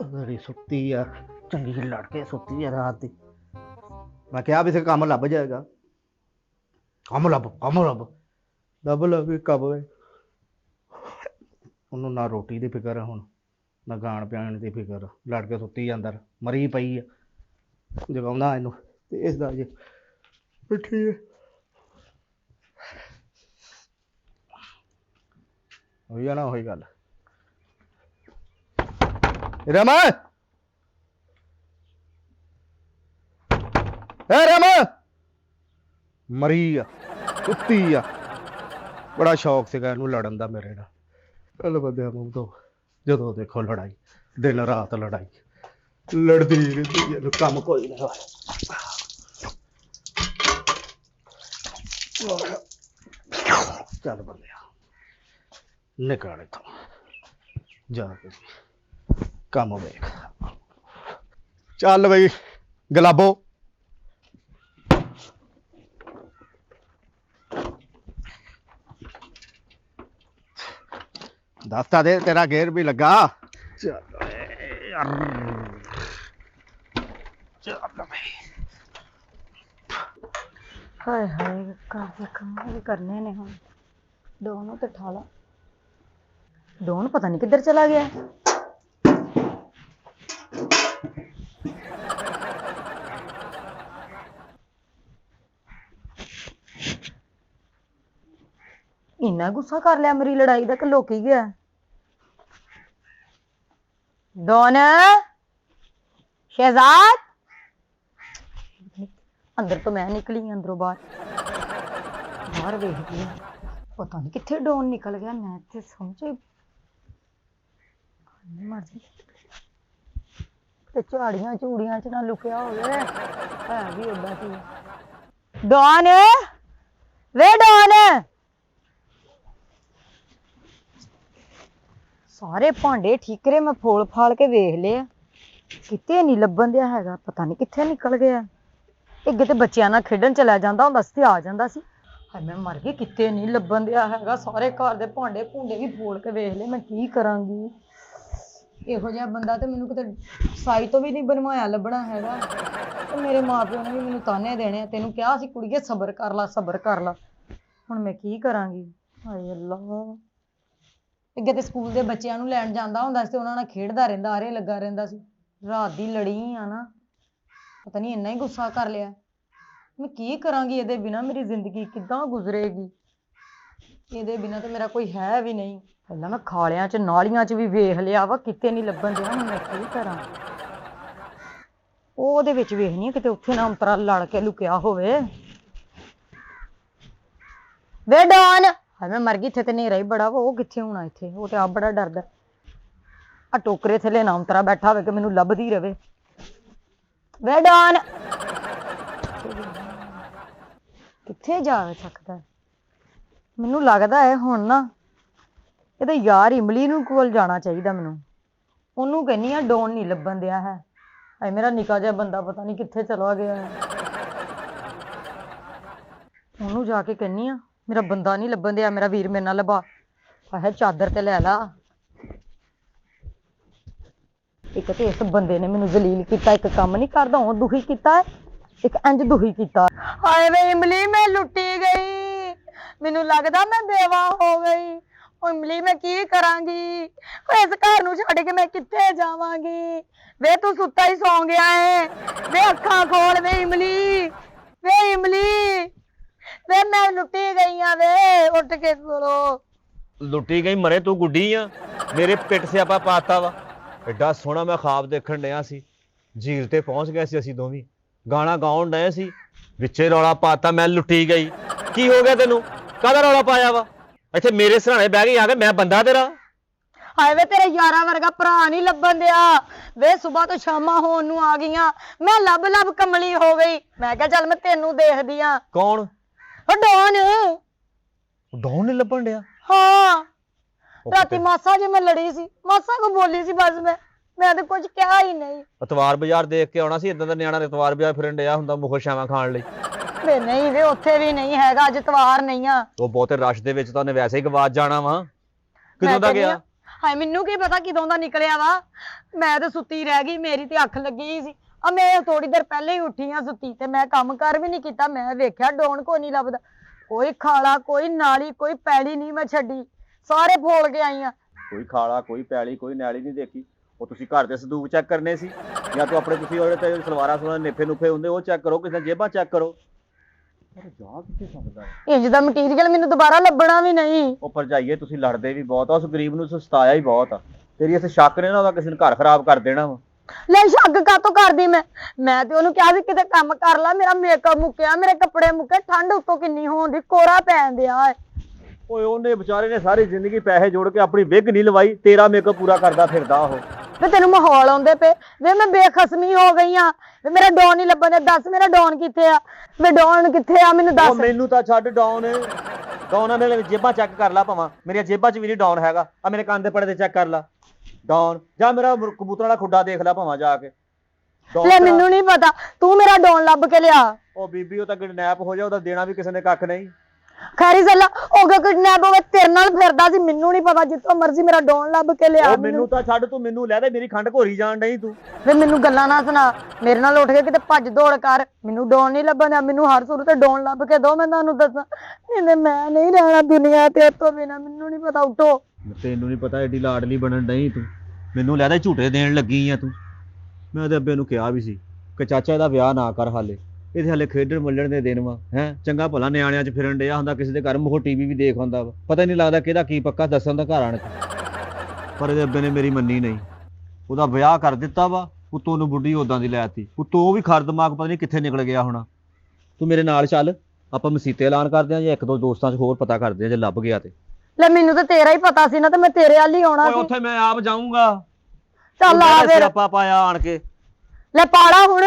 बड़ी सुत्ती आ चंगी लड़के सुत्ती आ रात दी। मैं क्या भी काम लभ जाएगा। काम लभ लभ लभ कब ਉਹਨੂੰ ना रोटी की फिक्र है ਹੁਣ ना गाण पियाण की फिक्र। लड़के सुत्ती अंदर मरी पई है जगाउंदा ਇਹਨੂੰ ਤੇ ਇਸ ਦਾ ਜੇ ठीक है ਹੋਈ ਜਾਣਾ ਉਹੀ ਗੱਲ। रमन रमन मरी आ कुत्ती आ। बड़ा शौक सीगा इहनूं लड़न दा मेरे नाल। चल बंदिया मूंह तो जदों देखो लड़ाई दिन रात लड़ाई लड़दी रहिंदी है कम कोई नहीं। चल बंदिया निकल इत्थों जाके काम वेख। चल बई गुलाबो दसता दे तेरा गेर भी लगा। चल भाई हाय हाय घर के काम भी करने ने हम दोनों तो ठाला डोन पता नहीं किधर चला गया। इन्ना गुस्सा कर लिया मेरी लड़ाई का कि लोकी गया। डोन शहजाद अंदर तो मैं निकली अंदरों बाहर वेखदी पता नहीं कित्थे डोन निकल गया। मैं ते समझे झाड़ियां चूड़ियां च ना लुकिया होवे है भी उदा सी। डॉन वे डॉन सारे भांडे ठीकरे मैं फोल फाल के वेख लिया किते नहीं लभन दिया हैगा। पता नहीं कित्थे निकल गया। अगे तो बच्चों नाल खेडन चला जांदा हुंदा सी आ जांदा सी। हाय मैं मर गई किते नहीं लभन दिया हैगा। सारे घर दे भांडे भूंडे भी फोल के वेख ले मैं की करांगी। इहो जिहा बंदा तो मैनूं किते साई तो भी नहीं बनवाया लभना हैगा। ते मेरे माँ प्यो ने भी मैनूं ताने देने तैनूं कहा सी कुड़िए सबर कर ला हुण मैं की करांगी। हाय अल्लाह अगे तो स्कूल के बच्चों नूं लैण जांदा हुंदा सी ते उहनां नाल खेडदा रहिंदा आरे लगा रहिंदा सी। रात दी लड़ी आ ना पता नहीं इन्ना ही गुस्सा कर लिया। मैं की करांगी इहदे बिना मेरी जिंदगी किद्दां गुजरेगी। इहदे बिना तो मेरा कोई है भी नहीं। पहला मैं खालियां च नालियां च भी वेख लिया वा किते नहीं लभन दिया। हुण मैं की करां ओहदे विच वेखनी किते उत्थे ना अंतरा लड़ के लुकिया होवे। वे डॉन हाय मैं मर गई। इत्थे ते नेरा ही बड़ा वा ओह कित्थे होना इत्थे ओह ते आप बड़ा डरदा आ टोकरे थले ना अंतरा बैठा होवे कि मैनूं लभदी रवे। वे डॉन कित्थे जा सकदा मैनूं लगदा है हुण ना ਇਹਦੇ यार इमली नूं कोल जाना चाहिए। मैनूं ਉਹਨੂੰ कहनी आ डोन नहीं लभन दिया है। हाय मेरा निका जिहा बंदा पता नहीं कित्थे चला गया है। ਉਹਨੂੰ जाके कहनी आ मेरा बंदा नहीं लभन दिया मेरा वीर मेरे नाल लभा। हाय चादर ते लै ला। एक तो इस बंदे ने मैनूं जलील किया एक काम नहीं करदा ਉਹ दुखी किया एक इंज दुखी किया। हाय वे इमली मैं लुटी गई मैनूं लगदा मैं बेवा हो गई। इमली मैं की करांगी इस घर नूं छड्ड के मैं कित्थे जावांगी। वे तू सुत्ता ही सौ गया है वे अखां खोल वे इमली वे मैं लुटी गई हां वे उठ के सोलो। लुटी गई मरे तू गुड्डी आ मेरे पिट से आपा पाता वा। एडा सोहना मैं ख्वाब देखण डिया सी झील ते पहुंच गए सी असीं दोवीं गाना गाउण डए सी विचे रौला पाता मैं लुटी गई। की हो गया तेनू काहदा रौला पाया वा इत्थे मेरे सराणे बह गई आके मैं बंदा तेरा। हाय वे तेरे यारा वर्गा भरा नहीं लभन दिया वे सुबह तो शामा होण नूं आ गईयां मैं लब कमली हो गई। मैं क्या चल मैं तेनू देखदी आ। कौन डॉन नहीं लभन डिया। हाँ राती मासा जे मैं लड़ी सी मासा को बोली सी बस मैं तो कुछ कहा ही नहीं। अतवार बाजार देख के आना सी इदां दा नियाणा अतवार बाजार फिरन डिया हुंदा मुखो छावां खाण लई। वे नहीं वे उत्थे भी नहीं हैगा अज इतवार नहीं आ। ਉਹ ਬਹੁਤੇ ਰਸ਼ ਦੇ ਵਿੱਚ ਤਾਂ ਉਹਨੇ ਵੈਸੇ ਹੀ ਗਵਾਚ ਜਾਣਾ ਵਾ। ਕਿਦੋਂ ਦਾ ਗਿਆ ਹਾਏ ਮੈਨੂੰ ਕੀ ਪਤਾ ਕਿਦੋਂ ਦਾ ਨਿਕਲਿਆ ਵਾ। ਮੈਂ ਤੇ ਸੁੱਤੀ ਰਹਿ ਗਈ, ਮੇਰੀ ਤੇ ਅੱਖ ਲੱਗੀ ਸੀ। ਆ ਮੈਂ ਥੋੜੀ ਦੇਰ ਪਹਿਲੇ ਹੀ ਉੱਠੀ ਆ ਸੁੱਤੀ ਤੇ ਮੈਂ ਕੰਮ ਕਰ ਵੀ ਨਹੀਂ ਕੀਤਾ। ਮੈਂ ਵੇਖਿਆ ਡੋਨ ਕੋਈ ਨਹੀਂ ਲੱਭਦਾ, ਕੋਈ ਖਾਲਾ, ਕੋਈ ਨਾਲੀ, ਕੋਈ ਪੈਲੀ ਨਹੀਂ ਮੈਂ ਛੱਡੀ, ਸਾਰੇ ਫੋਲ ਕੇ ਆਈ ਆ। ਕੋਈ ਖਾਲਾ, ਕੋਈ ਪੈਲੀ, ਕੋਈ ਨਾਲੀ ਨਹੀਂ ਦੇਖੀ। ਉਹ ਤੁਸੀਂ ਘਰ ਦੇ ਸੰਦੂਕ ਚੈੱਕ ਕਰਨੇ ਸੀ, ਜਾਂ ਤੂੰ ਆਪਣੇ ਤੁਸੀਂ ਉਹਦੇ ਤੇ ਸਲਵਾਰਾਂ ਸਲਵਾਰਾਂ ਨੇਫੇ ਨੂਫੇ ਹੁੰਦੇ ਉਹ ਚੈੱਕ ਕਰੋ, ਕਿਸੇ ਜੇਬਾਂ ਚੈੱਕ ਕਰੋ। ਪਰ ਜਾ ਕਿੱਥੇ ਸਕਦਾ ਇੰਜ ਦਾ ਮਟੀਰੀਅਲ ਮੈਨੂੰ ਦੁਬਾਰਾ ਲੱਭਣਾ ਵੀ ਨਹੀਂ। ਉਹ ਭਰਜਾਈਏ ਤੁਸੀਂ ਲੜਦੇ ਵੀ ਬਹੁਤ ਆ, ਉਸ ਗਰੀਬ ਨੂੰ ਸਤਾਇਆ ਹੀ ਬਹੁਤ ਆ। ਤੇਰੀ ਇੱਥੇ ਸ਼ੱਕ ਨੇ ਨਾ ਉਹਦਾ ਕਿਸੇ ਨੇ ਘਰ ਖਰਾਬ ਕਰ ਦੇਣਾ ਵਾ। ਲੈ ਸ਼ੱਕ ਕਾਤੋਂ ਕਰਦੀ ਮੈਂ ਤੇ ਉਹਨੂੰ ਕਿਹਾ ਸੀ ਕਿਤੇ ਕੰਮ ਕਰ ਲੈ, ਮੇਰਾ ਮੇਕਅਪ ਮੁੱਕਿਆ, ਮੇਰੇ ਕੱਪੜੇ ਮੁੱਕੇ, ਠੰਡ ਉੱਤੋਂ ਕਿੰਨੀ ਹੋਣ ਦੀ, ਕੋਰਾ ਪੈਣ ਦਿਆ ਏ। ਓਏ ਉਹਨੇ ਵਿਚਾਰੇ ਨੇ ਸਾਰੀ ਜ਼ਿੰਦਗੀ ਪੈਸੇ ਜੋੜ ਕੇ ਆਪਣੀ ਵਿਗ ਨਹੀਂ ਲਵਾਈ, ਤੇਰਾ ਮੇਕਅਪ ਪੂਰਾ ਕਰਦਾ ਫਿਰਦਾ ਉਹ। ਵੇ ਤੈਨੂੰ ਮਾਹੌਲ ਆਉਂਦੇ ਪਏ ਵੇ, ਮੈਂ ਬੇਖਸਮੀ ਹੋ ਗਈ ਆ ਵੇ, ਮੇਰਾ ਡੌਨ ਨਹੀਂ ਲੱਭਣ ਦੇ। ਦੱਸ ਮੇਰਾ ਡੌਨ ਕਿੱਥੇ ਆ? ਵੇ ਡੌਨ ਕਿੱਥੇ ਆ ਮੈਨੂੰ ਉਹ ਦੱਸ। ਮੈਨੂੰ ਤਾਂ ਛੱਡ ਡਾਊਨ, ਡਾਊਨ ਆ ਮੇਰੇ ਜੇਬਾਂ ਚੈੱਕ ਕਰ ਲਾ, ਭਾਵਾਂ ਮੇਰੀਆਂ ਜੇਬਾਂ 'ਚ ਵੀ ਨਹੀਂ ਡਾਊਨ ਹੈਗਾ। ਆ ਮੇਰੇ ਕੰਨ ਦੇ ਪੜੇ ਤੇ ਚੈੱਕ ਕਰ ਲਾ ਡਾਊਨ, ਜਾਂ ਮੇਰਾ ਕਬੂਤਰਾਂ ਵਾਲਾ ਖੁੱਡਾ ਦੇਖ ਲੈ ਭਾਵਾਂ ਜਾ ਕੇ। ਲੈ ਮੈਨੂੰ ਨਹੀਂ ਪਤਾ, ਤੂੰ ਮੇਰਾ ਡੌਨ ਲੱਭ ਕੇ ਲਿਆ। ਉਹ ਬੀਬੀ ਉਹ ਤਾਂ ਕਿਡਨੈਪ ਹੋ ਜਾ, ਉਹਦਾ ਦੇਣਾ ਵੀ ਕਿਸੇ ਨੇ ਕੱਖ ਨਹੀਂ। ਖੈਰੀ ਸੱਲਾ ਉਹ ਕਿਡਨੈਪ ਹੋ ਗਿਆ, ਤੇਰੇ ਨਾਲ ਫਿਰਦਾ ਸੀ, ਮੈਨੂੰ ਨਹੀਂ ਪਤਾ। ਜਿੱਥੋਂ ਮਰਜ਼ੀ ਮੇਰਾ ਡੌਨ ਲੱਭ ਕੇ ਲਿਆ। ਉਹ ਮੈਨੂੰ ਤਾਂ ਛੱਡ, ਤੂੰ ਮੈਨੂੰ ਲੈ ਦੇ, ਮੇਰੀ ਖੰਡ ਘੋਰੀ ਜਾਣ ਨਹੀਂ ਤੂੰ। ਵੇ ਮੈਨੂੰ ਗੱਲਾਂ ਨਾ ਸੁਣਾ, ਮੇਰੇ ਨਾਲ ਉੱਠ ਕੇ ਕਿਤੇ ਭੱਜ ਦੌੜ ਕਰ। ਮੈਨੂੰ ਡੌਨ ਨਹੀਂ ਲੱਭਣ ਦਿਆ, ਮੈਨੂੰ ਹਰ ਸੂਰਤ ਤੇ ਡੌਨ ਲੱਭ ਕੇ ਦੋ। ਮੈਂ ਤੁਹਾਨੂੰ ਦੱਸਾਂ ਨਹੀਂ, ਮੈਂ ਨਹੀਂ ਰਹਿਣਾ ਦੁਨੀਆ ਤੇ ਇਹ ਤੋਂ ਬਿਨਾਂ। ਮੈਨੂੰ ਨਹੀਂ ਪਤਾ, ਉੱਠੋ। ਤੈਨੂੰ ਨਹੀਂ ਪਤਾ ਐਡੀ ਲਾਡਲੀ ਬਣਨ ਨਹੀਂ ਤੂੰ, ਮੈਨੂੰ ਲੱਗਦਾ ਝੂਟੇ ਦੇਣ ਲੱਗੀ ਆ ਤੂੰ। ਮੈਂ ਤੇ ਅੱਬੇ ਨੂੰ ਕਿਹਾ ਵੀ ਸੀ ਕਿ ਚਾਚਾ ਇਹਦਾ ਵਿਆਹ ਨਾ ਕਰ, ਹਾਲੇ ਇਹਦੇ ਹਾਲੇ ਖੇਡਣ ਮੁੱਲਣ ਦੇ ਦਿਨ ਵਾ। ਹੈ ਚੰਗਾ ਭਲਾ ਨਿਆਣਿਆਂ 'ਚ ਫਿਰਨ ਡਿਆ ਹੁੰਦਾ, ਕਿਸੇ ਦੇ ਘਰ ਮੂੰਹ ਟੀਵੀ ਵੀ ਦੇਖ ਹੁੰਦਾ ਵਾ, ਪਤਾ ਹੀ ਨਹੀਂ ਲੱਗਦਾ ਕਿਹਦਾ ਕੀ ਪੱਕਾ ਦੱਸਣ ਦਾ ਘਰ ਆਣ ਕੇ। ਪਰ ਇਹਦੇ ਅੱਬੇ ਨੇ ਮੇਰੀ ਮੰਨੀ ਨਹੀਂ, ਉਹਦਾ ਵਿਆਹ ਕਰ ਦਿੱਤਾ ਵਾ। ਉੱਤੋਂ ਨੂੰ ਬੁੱਢੀ ਉਦਾਂ ਦੀ ਲੈਤੀ, ਉੱਤੋਂ ਉਹ ਵੀ ਖਰ ਦਿਮਾਗ ਪਤਾ ਨਹੀਂ ਕਿੱਥੇ ਨਿਕਲ ਗਿਆ ਹੋਣਾ। ਤੂੰ ਮੇਰੇ ਨਾਲ ਚੱਲ, ਆਪਾਂ ਮਸੀਤੇ ਐਲਾਨ ਕਰਦੇ ਆ, ਜਾਂ ਇੱਕ ਦੋ ਦੋਸਤਾਂ 'ਚ ਹੋਰ ਪਤਾ ਕਰਦੇ ਆ, ਜੇ ਲੱਭ ਗਿਆ ਤੇ। ਲੈ ਮੈਨੂੰ ਤਾਂ ਤੇਰਾ ਹੀ ਪਤਾ ਸੀ ਨਾ, ਤੇ ਮੈਂ ਤੇਰੇ ਵੱਲ ਹੀ ਆਉਣਾ ਸੀ। ਉੱਥੇ ਮੈਂ ਆਪ ਜਾਊਂਗਾ। ਚੱਲ ਆ ਫਿਰ। ਆਪਾਂ ਪਾਇਆ ਆਣ ਕੇ। ਲੈ ਪਾੜਾ ਹੁਣ।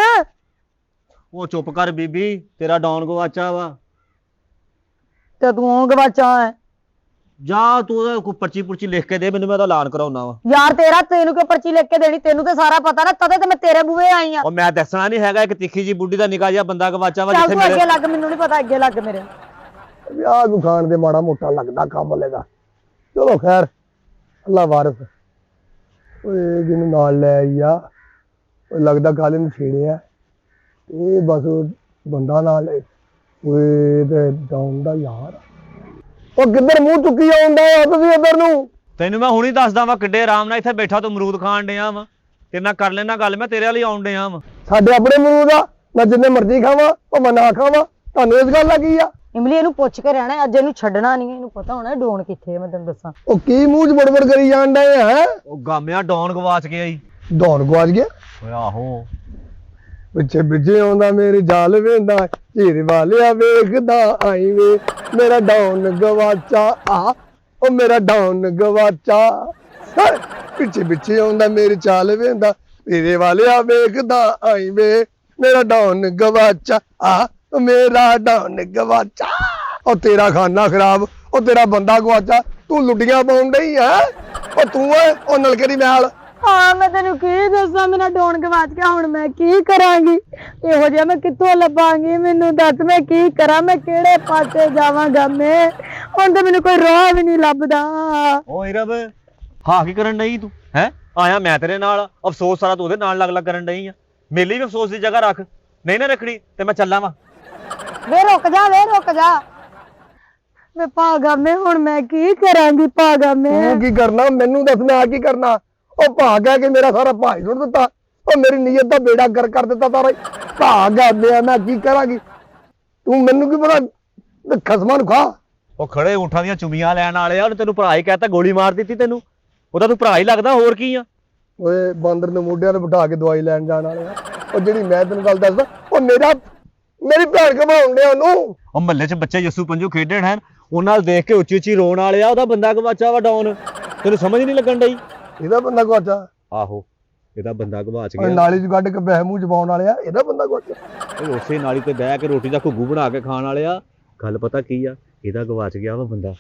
ਉਹ ਚੁੱਪ ਕਰ ਬੀਬੀ, ਤੇਰਾ ਡੌਨ ਗਵਾਚਾ ਵਾ। ਤੇ ਤੂੰ ਗਵਾਚਾ ਹੈ ਜਾ ਤੂੰ ਉਹਦਾ ਕੋਈ ਪਰਚੀ ਪੁਰਚੀ ਲਿਖ ਕੇ ਦੇ ਮੈਨੂੰ, ਮੈਂ ਉਹਦਾ ਐਲਾਨ ਕਰਾਉਣਾ ਵਾ। ਯਾਰ। ਤੇਰਾ ਤੈਨੂੰ ਕਿਉਂ ਪਰਚੀ ਲਿਖ ਕੇ ਦੇਣੀ? ਤੈਨੂੰ ਤੇ ਸਾਰਾ ਪਤਾ ਨਾ, ਤਦੇ ਤੇ ਮੈਂ ਤੇਰੇ ਬੂਹੇ ਆਈ ਆ। ਉਹ ਮੈਂ ਦੱਸਣਾ ਨਹੀਂ ਹੈਗਾ, ਇੱਕ ਤਿੱਖੀ ਜੀ ਬੁੱਢੀ ਦਾ ਨਿੱਕਾ ਜਿਹਾ ਬੰਦਾ ਗਵਾਚਾ ਵਾ ਚੱਲ ਜਿੱਥੇ ਤੂੰ ਅੱਗੇ ਮੇਰੇ। ਲੱਗ, ਮੈਨੂੰ ਨਹੀਂ ਪਤਾ, ਅੱਗੇ ਲੱਗ ਮੇਰੇ। ਵਿਆਹ ਨੂੰ ਖਾਣ ਦੇ ਮਾੜਾ ਮੋਟਾ ਲੱਗਦਾ ਕੰਮ ਲੇਗਾ। ਚਲੋ ਖੈਰ, ਅੱਲਾ ਵਾਰਿਸ। ਓਏ ਜਿਹਨੂੰ ਨਾਲ ਲੈ ਆਈ ਆ, ਉਹ ਲੱਗਦਾ ਕਾਲੇ ਨੂੰ ਛੇੜਿਆ ਇਹ ਬਸ ਬੰਦਾ ਨਾਲ। ਓਏ ਤੇ ਡਾਊਨ ਦਾ ਯਾਰ, ਉਹ ਕਿੱਧਰ ਮੂੰਹ ਚੁੱਕੀ ਆਉਂਦਾ ਆ ਤੁਸੀਂ ਇੱਧਰ ਨੂੰ? ਤੈਨੂੰ ਮੈਂ ਹੁਣੀ ਦੱਸਦਾ ਵਾ, ਕਿੱਡੇ ਆਰਾਮ ਨਾਲ ਇੱਥੇ ਬੈਠਾ ਤੂੰ ਅਮਰੂਦ ਖਾਣ ਡਿਆ ਵਾ। ਤੇਰੇ ਨਾਲ ਕਰ ਲੈਣਾ ਗੱਲ, ਮੈਂ ਤੇਰੇ ਵਾਲੀ ਆਉਣ ਡਿਆ ਵਾ। ਸਾਡੇ ਆਪਣੇ ਅਮਰੂਦ ਆ, ਮੈਂ ਜਿੰਨੇ ਮਰਜ਼ੀ ਖਾਵਾਂ ਉਹ ਮੈਂ ਨਾ ਖਾਵਾਂ, ਤੁਹਾਨੂੰ ਇਸ ਗੱਲ ਲੱਗੀ ਆ? ਇਮਲੀ ਇਹਨੂੰ ਪੁੱਛ ਕੇ ਰਹਿਣਾ, ਅੱਜ ਇਹਨੂੰ ਛੱਡਣਾ ਨਹੀਂ। ਇਹਨੂੰ ਪਤਾ ਹੋਣਾ ਡੋਨ ਕਿੱਥੇ ਹੈ, ਮੈਂ ਤੈਨੂੰ ਦੱਸਾਂ। ਉਹ ਕੀ ਮੂੰਹ 'ਚ ਬੜਬੜ ਕਰੀ ਜਾਣ ਡਏ ਆ? ਹੈ ਉਹ ਗਾਮਿਆ ਡੌਨ ਗਵਾਚ ਗਿਆ ਈ। ਡੌਨ ਗਵਾਚ ਗਿਆ? ਓਏ ਆਹੋ, ਪਿੱਛੇ ਪਿੱਛੇ ਆਉਂਦਾ ਮੇਰੇ ਜਾਲ ਵੇਂਦਾ, ਝੀਰ ਵਾਲਿਆ ਵੇਖਦਾ ਆਈ ਵੇ, ਮੇਰਾ ਡਾਊਨ ਗਵਾਚਾ ਆ, ਉਹ ਮੇਰਾ ਡਾਊਨ ਗਵਾਚਾ। ਹੈਂ, ਪਿੱਛੇ ਪਿੱਛੇ ਆਉਂਦਾ ਮੇਰੇ ਚਾਲ ਵੇਂਦਾ, ਮੇਰੇ ਵਾਲਿਆ ਵੇਖਦਾ ਆਈ ਵੇ, ਮੇਰਾ ਡਾਊਨ ਗਵਾਚਾ ਆ, ਉਹ ਮੇਰਾ ਡਾਊਨ ਗਵਾਚਾ। ਉਹ ਤੇਰਾ ਖਾਨਾ ਖਰਾਬ, ਉਹ ਤੇਰਾ ਬੰਦਾ ਗਵਾਚਾ, ਤੂੰ ਲੁੱਡੀਆਂ ਪਾਉਣ ਡਈ ਹੈ। ਉਹ ਤੂੰ ਹੈ ਉਹ ਨਲਕੇ ਦੀ ਮੈਲ। ਹਾਂ ਮੈਂ ਤੈਨੂੰ ਕੀ ਦੱਸਾਂ, ਮੇਰਾ ਡੋਨ ਗਵਾਚ ਗਿਆ, ਹੁਣ ਮੈਂ ਕੀ ਕਰਾਂਗੀ? ਇਹੋ ਜਿਹਾ ਮੈਂ ਕਿੱਥੋਂ ਲੱਭਾਂਗੀ? ਮੈਨੂੰ ਦੱਸ ਮੈਂ ਕੀ ਕਰਾਂ, ਮੈਂ ਕਿਹੜੇ ਪਾਸੇ ਜਾਵਾਂਗਾ? ਮੈਂ ਹੁਣ ਤੇ ਮੈਨੂੰ ਕੋਈ ਰਾਹ ਵੀ ਨਹੀਂ ਲੱਭਦਾ। ਓਏ ਰੱਬ, ਹਾਂ ਕੀ ਕਰਨ ਡਈ ਤੂੰ? ਹੈ ਆਇਆ ਮੈਂ ਤੇਰੇ ਨਾਲ, ਅਫਸੋਸ ਸਾਰਾ ਤੂੰ ਉਹਦੇ ਨਾਲ ਲੱਗ ਕਰਨ ਡਈ ਆ। ਮੇਲੀ ਵੀ ਅਫਸੋਸ ਦੀ ਜਗ੍ਹਾ ਰੱਖ, ਨਹੀਂ ਨਾ ਰੱਖਣੀ ਤੇ ਮੈਂ ਚੱਲਾਂ ਵਾ। ਵੇ ਰੁਕ ਜਾ, ਵੇ ਰੁਕ ਜਾ। ਮੈਂ ਭਾਗਾ ਮੈਂ ਹੁਣ ਮੈਂ ਕੀ ਕਰਾਂਗੀ? ਭਾਗਾ ਮੈਂ ਤੂੰ ਕੀ ਕਰਨਾ ਮੈਨੂੰ ਦੱਸ, ਮੈਂ ਆ ਕੀ ਕਰਨਾ? ਉਹ ਭਾਗ ਹੈ ਕਿ ਮੇਰਾ ਸਾਰਾ ਭਾਈ ਸੁੱਟ ਦਿੱਤਾ, ਉਹ ਮੇਰੀ ਨੀਅਤ ਦਾ ਬੇੜਾ ਗਰ ਕਰ ਦਿੱਤਾ ਸਾਰਾ। ਭਾਗ ਹੈ ਮੈਂ ਕੀ ਕਰਾਂਗੀ? ਤੂੰ ਮੈਨੂੰ ਕੀ ਪਤਾ, ਖਸਮਾਂ ਨੂੰ ਖਾ। ਉਹ ਖੜੇ ਊਂਠਾਂ ਦੀਆਂ ਚੁੰਮੀਆਂ ਲੈਣ ਵਾਲੇ ਆ, ਉਹਨੇ ਤੈਨੂੰ ਭਰਾ ਹੀ ਕਹਿਤਾ, ਗੋਲੀ ਮਾਰ ਦਿੱਤੀ ਤੈਨੂੰ। ਉਹਦਾ ਤੂੰ ਭਰਾ ਹੀ ਲੱਗਦਾ, ਹੋਰ ਕੀ ਆ? ਓਏ ਬਾਂਦਰ ਨੂੰ ਮੋਢਿਆਂ ਤੇ ਬਿਠਾ ਕੇ ਦਵਾਈ ਲੈਣ ਜਾਣ ਵਾਲੇ ਆ। ਉਹ ਜਿਹੜੀ ਮੈਂ ਤੈਨੂੰ ਗੱਲ ਦੱਸਦਾ, ਉਹ ਮੇਰੀ ਭੈਣ ਘਮਾਉਣ ਡਿਆ ਉਹਨੂੰ। ਉਹ ਮਹੱਲੇ 'ਚ ਬੱਚੇ ਯੱਸੂ ਪੰਜੂ ਖੇਡਣ ਹਨ, ਉਹਨਾਂ ਨਾਲ ਦੇਖ ਕੇ ਉੱਚੀ ਉੱਚੀ ਰੋਣ ਵਾਲੇ ਆ। ਉਹਦਾ ਬੰਦਾ ਗਵਾਚਾ ਵਾ ਡਾਊਨ, ਤੈਨੂੰ ਸਮਝ ਨਹੀਂ ਲੱਗਣ ਡਈ? ਇਹਦਾ ਬੰਦਾ ਗਵਾਚਾ? ਆਹੋ, ਇਹਦਾ ਬੰਦਾ ਗਵਾਚ ਓਏ ਗਿਆ। ਨਾਲੀ 'ਚ ਕੱਢ ਕੇ ਪੈਸੇ ਮੂੰਹ 'ਚ ਪਾਉਣ ਵਾਲੇ ਆ, ਇਹਦਾ ਬੰਦਾ ਗਵਾਚਾ? ਇਹ ਉਸੇ ਨਾਲੀ ਤੇ ਬਹਿ ਕੇ ਰੋਟੀ ਦਾ ਘੁੱਗੂ ਬਣਾ ਕੇ ਖਾਣ ਵਾਲੇ ਆ। ਗੱਲ ਪਤਾ ਕੀ ਆ, ਇਹਦਾ ਗਵਾਚ ਗਿਆ ਵਾ ਬੰਦਾ।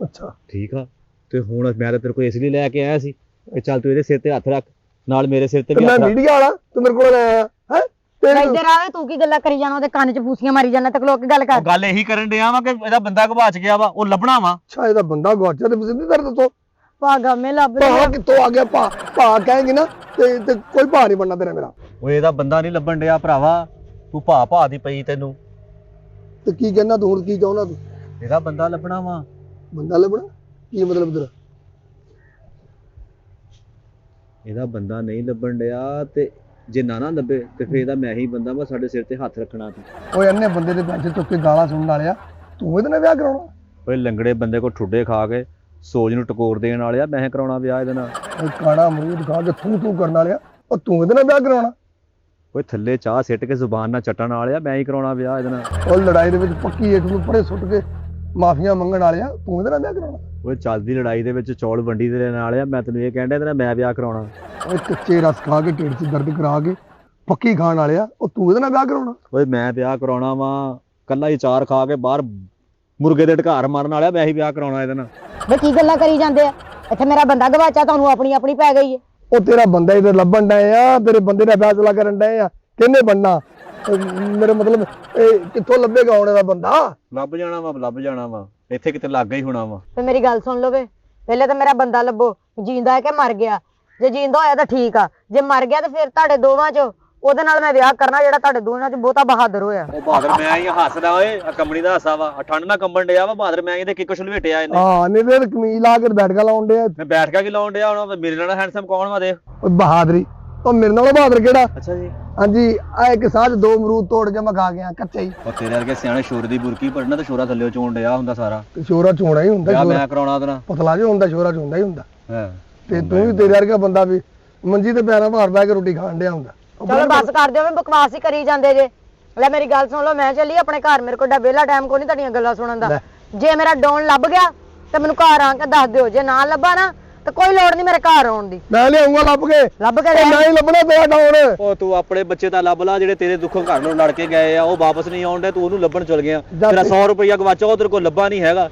ਅੱਛਾ ਠੀਕ ਆ, ਤੇ ਹੁਣ ਮੈਂ ਤਾਂ ਤੇਰੇ ਕੋਲ ਇਸ ਲਈ ਲੈ ਕੇ ਆਇਆ ਸੀ ਕਿ ਚੱਲ ਤੂੰ ਇਹਦੇ ਸਿਰ ਤੇ ਹੱਥ ਰੱਖ, ਨਾਲ ਮੇਰੇ ਸਿਰ ਤੇ ਵੀ ਮੈਂ ਹੱਥ ਰੱਖ। ਮੀਡੀਆ ਵਾਲਾ, ਤੂੰ ਮੇਰੇ ਕੋਲ ਆਇਆ ਹੈ? ਇੱਧਰ ਆਵੇ, ਤੂੰ ਕੀ ਗੱਲਾਂ ਕਰੀ ਜਾਣਾ? ਉਹਦੇ ਕੰਨ 'ਚ ਫੂਸੀਆਂ ਮਾਰੀ ਜਾਣਾ, ਤੱਕ ਲੋਕ ਗੱਲ ਕਰ। ਉਹ ਗੱਲ ਇਹੀ ਕਰਨ ਡਿਆ ਵਾ ਕਿ ਇਹਦਾ ਬੰਦਾ ਗਵਾਚ ਗਿਆ ਵਾ, ਉਹ ਲੱਭਣਾ ਵਾ। ਅੱਛਾ ਇਹਦਾ ਬੰਦਾ ਗਵਾਚਾ ਤੇ ਸਿੱਧੀ ਕਰ ਦੱਸੋ। ਭਾਗਾ ਮੈਂ ਲੱਭ ਭਾ ਲਿਆ। ਕਿੱਥੋਂ ਆ ਗਿਆ ਭਾ? ਭਾ ਕਹੇਂਗੀ ਨਾ ਤੇ ਕੋਈ ਭਾ ਨਹੀਂ ਬਣਨਾ ਤੇਰਾ ਮੇਰਾ। ਓਏ ਇਹਦਾ ਬੰਦਾ ਨਹੀਂ ਲੱਭਣ ਡਿਆ ਭਰਾਵਾ, ਤੂੰ ਭਾ ਦੀ ਪਈ ਤੈਨੂੰ। ਤੇ ਕੀ ਕਹਿਣਾ ਤੂੰ ਹੁਣ, ਕੀ ਚਾਹੁੰਦਾ ਤੂੰ? ਇਹਦਾ ਬੰਦਾ ਲੱਭਣਾ ਵਾ। ਬੰਦਾ ਲੱਭਣਾ ਕੀ ਮਤਲਬ ਤੇਰਾ? ਇਹਦਾ ਬੰਦਾ ਨਹੀਂ ਲੱਭਣ ਡਿਆ ਤੇ ਜੇ ਨਾ ਲੱਭੇ ਤੇ ਫੇਰ ਇਹਦਾ ਮੈਂ ਹੀ ਬੰਦਾ ਵਾ, ਸਾਡੇ ਸਿਰ ਤੇ ਹੱਥ ਰੱਖਣਾ ਤੂੰ। ਓਏ ਅੰਨੇ ਬੰਦੇ ਦੇ ਪੈਸੇ ਚੁੱਕ ਕੇ ਗਾਲਾਂ ਸੁਣਨ ਵਾਲਿਆ, ਤੂੰ ਇਹਦੇ ਨਾਲ ਵਿਆਹ ਕਰਾਉਣਾ? ਓਏ ਲੰਗੜੇ ਬੰਦੇ ਕੋ ਠੁੱਡੇ ਖਾ ਕੇ ਸੋਜ ਨੂੰ ਟਕੋਰ ਦੇਣ ਵਾਲਿਆ, ਮੈਂ ਕਰਾਉਣਾ ਵਿਆਹ ਇਹਦੇ ਨਾਲ। ਓਏ ਕਾਣਾ ਅਮਰੂਦ ਖਾ ਕੇ ਤੂੰ ਕਰਨ ਵਾਲਿਆ, ਉਹ ਤੂੰ ਇਹਦੇ ਨਾਲ ਵਿਆਹ ਕਰਾਉਣਾ? ਓਏ ਥੱਲੇ ਚਾਹ ਸਿੱਟ ਕੇ ਜ਼ੁਬਾਨ ਨਾਲ ਚੱਟਣ ਵਾਲਿਆ, ਮੈਂ ਹੀ ਕਰਾਉਣਾ ਵਿਆਹ ਇਹਦੇ ਨਾਲ। ਉਹ ਲੜਾਈ ਦੇ ਵਿੱਚ ਪੱਕੀ ਏਟ ਨੂੰ ਪਰੇ ਸੁੱਟ ਕੇ ਮਾਫੀਆਂ ਮੰਗਣ ਵਾਲਿਆ, ਤੂੰ ਇਹਦੇ ਨਾਲ ਵਿਆਹ ਕਰਾਉਣਾ? ਓਏ ਚੱਲਦੀ ਲੜਾਈ ਦੇ ਵਿੱਚ ਚੌਲ ਵੰਡੀ ਦੇ ਨਾਲ ਆ, ਮੈਂ ਤੈਨੂੰ ਇਹ ਕਹਿਣ ਡਿਆ ਇਹਦੇ ਨਾਲ ਮੈਂ ਵਿਆਹ ਕਰਾਉਣਾ। ਓਏ ਕੱਚੇ ਰਸ ਖਾ ਕੇ ਢਿੱਡ 'ਚ ਦਰਦ ਕਰਾ ਕੇ ਪੱਕੀ ਖਾਣ ਵਾਲਿਆ, ਉਹ ਤੂੰ ਇਹਦੇ ਨਾਲ ਵਿਆਹ ਕਰਾਉਣਾ? ਓਏ ਮੈਂ ਵਿਆਹ ਕਰਾਉਣਾ ਵਾ, ਕੱਲਾ ਹੀ ਚਾਰ ਖਾ ਕੇ ਬਾਹਰ ਮੁਰਗੇ ਦੇ ਢਕਾਰ ਮਾਰਨ ਵਾਲਿਆ, ਮੈਂ ਹੀ ਵਿਆਹ ਕਰਾਉਣਾ ਇਹਦੇ ਨਾਲ। ਵੇ ਕੀ ਗੱਲਾਂ ਕਰੀ ਜਾਂਦੇ ਆ? ਇੱਥੇ ਮੇਰਾ ਬੰਦਾ ਗਵਾਚਾ, ਤੁਹਾਨੂੰ ਆਪਣੀ ਆਪਣੀ ਪੈ ਗਈ ਹੈ। ਉਹ ਤੇਰਾ ਬੰਦਾ ਇਹਦੇ ਲੱਭਣ ਡਏ ਆ, ਤੇਰੇ ਬੰਦੇ ਦਾ ਫੈਸਲਾ ਕਰਨ ਡਏ ਆ, ਕਿਹਨੇ ਬਣਨਾ? ਮੇਰੇ ਮਤਲਬ ਇਹ ਕਿੱਥੋਂ ਲੱਭੇਗਾ ਹੁਣ ਇਹਦਾ ਬੰਦਾ? ਲੱਭ ਜਾਣਾ ਵਾ, ਇੱਥੇ ਕਿਤੇ ਲੱਗ ਹੀ ਹੋਣਾ ਵਾ। ਤੇ ਮੇਰੀ ਗੱਲ ਸੁਣ ਲਓ ਵੇ, ਪਹਿਲੇ ਤਾਂ ਮੇਰਾ ਬੰਦਾ ਲੱਭੋ, ਜਿੰਦਾ ਹੈ ਕਿ ਮਰ ਗਿਆ। ਜੇ ਜਿੰਦਾ ਹੋਇਆ ਤਾਂ ਠੀਕ ਆ, ਜੇ ਮਰ ਗਿਆ ਤਾਂ ਫਿਰ ਤੁਹਾਡੇ ਦੋਵਾਂ 'ਚ ਉਹਦੇ ਨਾਲ ਮੈਂ ਵਿਆਹ ਕਰਨਾ ਜਿਹੜਾ ਤੁਹਾਡੇ ਦੋਵਾਂ 'ਚ ਬਹੁਤਾ ਬਹਾਦਰ ਹੋਇਆ। ਉਹ ਬਹਾਦਰ ਮੈਂ ਹੀ ਹੱਸਦਾ, ਓਏ ਆ ਕੰਬਣੀ ਦਾ ਹਾਸਾ ਵਾ, ਠੰਡ ਨਾਲ ਕੰਬਣ ਡਿਆ ਵਾ ਬਹਾਦਰ, ਮੈਂ ਇਹਦੇ ਕਿੱਕ ਲਵੇਟਿਆ ਇਹਨੇ। ਹਾਂ ਨਹੀਂ ਤੇ ਕਮੀਜ਼ ਲਾ ਕੇ ਬੈਠ ਲਾਉਣ ਡਿਆ। ਮੈਂ ਬੈਠ ਕੇ ਕੀ ਲਾਉਣ ਡਿਆ ਹੁਣ? ਮੇਰੇ ਨਾਲ ਹੈਂਡਸਮ ਕੌਣ ਵਾ ਦੇਖ। ਓਏ ਬਹਾਦਰੀ, ਉਹ ਮੇਰੇ ਨਾਲ ਬਹਾਦਰ ਕਿਹੜਾ? ਅੱਛਾ ਜੀ। ਹਾਂਜੀ ਆ ਇੱਕ ਸਾਥ 2 ਅਮਰੂਦ ਤੋੜ ਕੇ ਮੈਂ ਖਾ ਗਿਆ ਕੱਚੇ ਹੀ। ਉਹ ਤੇਰੇ ਵਰਗੇ ਸਿਆਣੇ ਸ਼ੋਰ ਦੀ ਬੁਰਕੀ ਪੜਨਾ ਤੇ ਸ਼ੋਰਾ ਥੱਲੇ ਚੋਣ ਡਿਆ ਹੁੰਦਾ ਸਾਰਾ। ਤੇ ਸ਼ੋਰਾ ਚੋਣਾ ਹੀ ਹੁੰਦਾ, ਵਿਆਹ ਸ਼ੋਰਾ ਮੈਂ ਕਰਾਉਣਾ ਉਹਦੇ ਨਾਲ। ਪਤਲਾ ਜਿਹਾ ਹੁੰਦਾ, ਸ਼ੋਰਾ ਚੋਂਦਾ ਹੀ ਹੁੰਦਾ। ਹਾਂ ਤੇ ਤੂੰ ਵੀ ਤੇਰੇ ਵਰਗਾ ਬੰਦਾ ਵੀ ਮੰਜੀ ਤੇ ਪੈਰਾਂ ਭਾਰ ਬਹਿ ਕੇ ਰੋਟੀ ਖਾਣ ਡਿਆ ਹੁੰਦਾ। ਚਲੋ ਬਸ ਕਰ ਦਿਓ, ਬਕਵਾਸ ਹੀ ਕਰੀ ਜਾਂਦੇ ਜੇ। ਲੈ ਮੇਰੀ ਗੱਲ ਸੁਣ ਲਓ, ਮੈਂ ਚੱਲੀ ਆਪਣੇ ਘਰ, ਮੇਰੇ ਕੋਲ ਵਿਹਲਾ ਟਾਈਮ ਕੋਈ ਨਹੀਂ ਤੁਹਾਡੀਆਂ ਗੱਲਾਂ ਸੁਣਨ ਦਾ। ਜੇ ਮੇਰਾ ਡੋਨ ਲੱਭ ਗਿਆ ਤੇ ਮੈਨੂੰ ਘਰ ਆ ਕੇ ਦੱਸ ਦਿਓ, ਜੇ ਨਾ ਲੱਭਾ ਨਾ ਤੇ ਕੋਈ ਲੋੜ ਨਹੀਂ ਮੇਰੇ ਘਰ ਆਉਣ ਦੀ। ਮੈਂ ਲਿਆਉਂਗਾ ਲੱਭ ਕੇ ਲੈ ਨਹੀਂ ਲੱਭਣਾ ਤੇਰਾ ਡਾਉਣ। ਉਹ ਤੂੰ ਆਪਣੇ ਬੱਚੇ ਤਾਂ ਲੱਭ ਲਾ, ਜਿਹੜੇ ਤੇਰੇ ਦੁੱਖੋਂ ਘਰ ਨੂੰ ਲੜ ਕੇ ਗਏ ਆ, ਉਹ ਵਾਪਸ ਨਹੀਂ ਆਉਂਦੇ, ਤੂੰ ਉਹਨੂੰ ਲੱਭਣ ਚਲ ਗਿਆ। ਤੇਰਾ 100 ਰੁਪਇਆ ਗਵਾਚਾ, ਉਹ ਤੇਰੇ ਕੋਲ ਲੱਭਾ ਨਹੀਂ ਹੈਗਾ।